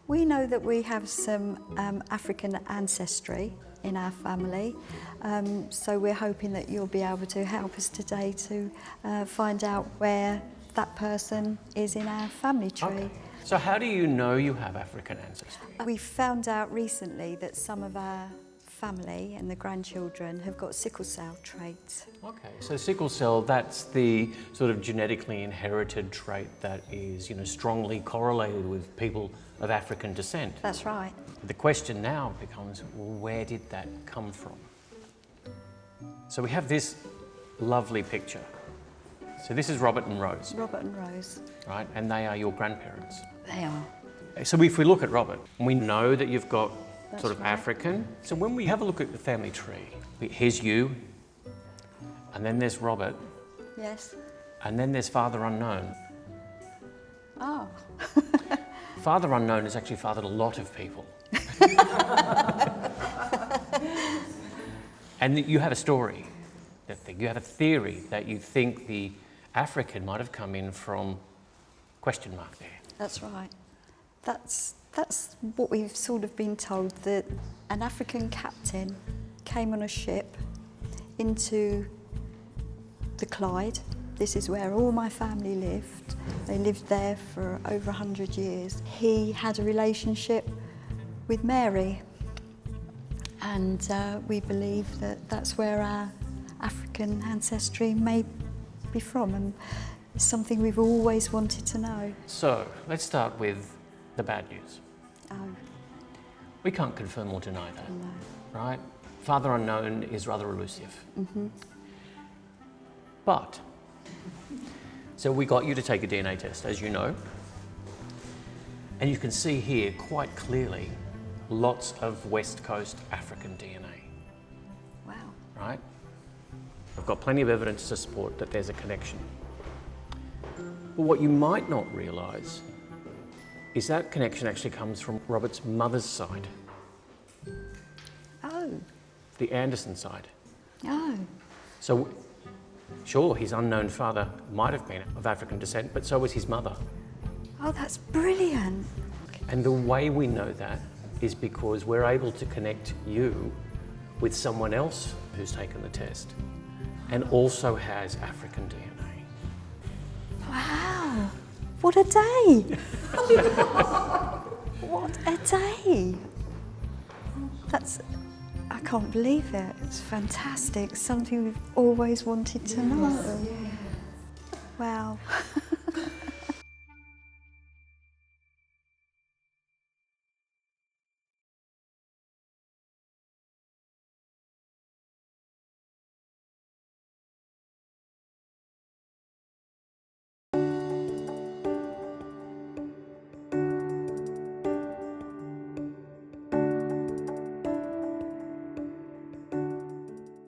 We know that we have some African ancestry in our family, so we're hoping that you'll be able to help us today to find out where that person is in our family tree. Okay. So how do you know you have African ancestry? We found out recently that some of our family and the grandchildren have got sickle cell traits. Okay, so sickle cell, that's the sort of genetically inherited trait that is, strongly correlated with people of African descent. That's right. The question now becomes, well, where did that come from? So we have this lovely picture. So this is Robert and Rose. Robert and Rose. Right, and they are your grandparents. They are. So if we look at Robert, we know that you've got That's sort of right. African. So when we have a look at the family tree, here's you, and then there's Robert, Yes. and then there's Father Unknown. Oh. Father Unknown has actually fathered a lot of people. And you have a story, you have a theory that you think the African might have come in from question mark there. That's right. That's what we've sort of been told, that an African captain came on a ship into the Clyde. This is where all my family lived. They lived there for over 100 years. He had a relationship with Mary, and we believe that that's where our African ancestry may be from, and it's something we've always wanted to know. So let's start with the bad news. Oh, We can't confirm or deny that, no. right? Father Unknown is rather elusive. Mm-hmm. But, so we got you to take a DNA test, as you know, and you can see here quite clearly lots of West Coast African DNA, Wow. right? I've got plenty of evidence to support that there's a connection. But what you might not realise is that connection actually comes from Robert's mother's side, Oh. the Anderson side. Oh. So, sure, his unknown father might have been of African descent, but so was his mother. Oh, that's brilliant. And the way we know that is because we're able to connect you with someone else who's taken the test and also has African DNA. Wow. What a day. What a day. I can't believe it. It's fantastic. Something we've always wanted to know. Wow.